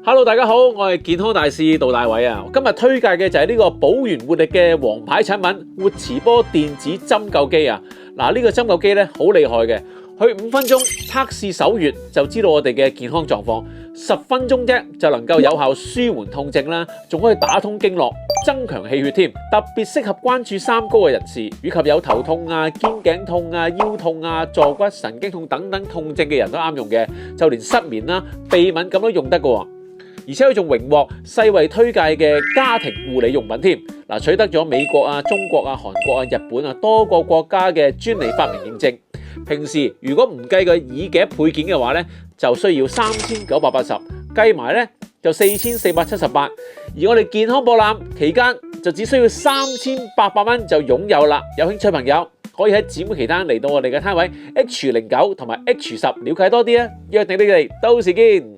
Hello， 大家好，我係健康大使杜大偉啊！今日推介嘅就係呢個保元活力嘅王牌產品活磁波電子針灸機啊！嗱，呢個針灸機咧好厲害嘅，佢5分鐘測試手穴就知道我哋嘅健康狀況，10分鐘啫就能夠有效舒緩痛症啦，仲可以打通經絡、增強氣血添，特別適合關注三高嘅人士，以及有頭痛啊、肩頸痛啊、腰痛啊、坐骨神經痛等等痛症嘅人都啱用嘅，就連失眠啦、鼻敏感都用得㗎。而且佢仲榮獲世衛推介嘅家庭護理用品添，嗱，取得咗美國啊、中國啊、韓國啊、日本啊多個國家嘅專利發明認證。平時如果唔計個耳夾配件嘅話咧，就需要3980，計埋咧就4478。而我哋健康博覽期間就只需要3800蚊就擁有啦。有興趣朋友可以喺展會期間嚟到我哋嘅攤位 H09同埋 H10 了解多啲啊！約定你哋到時見。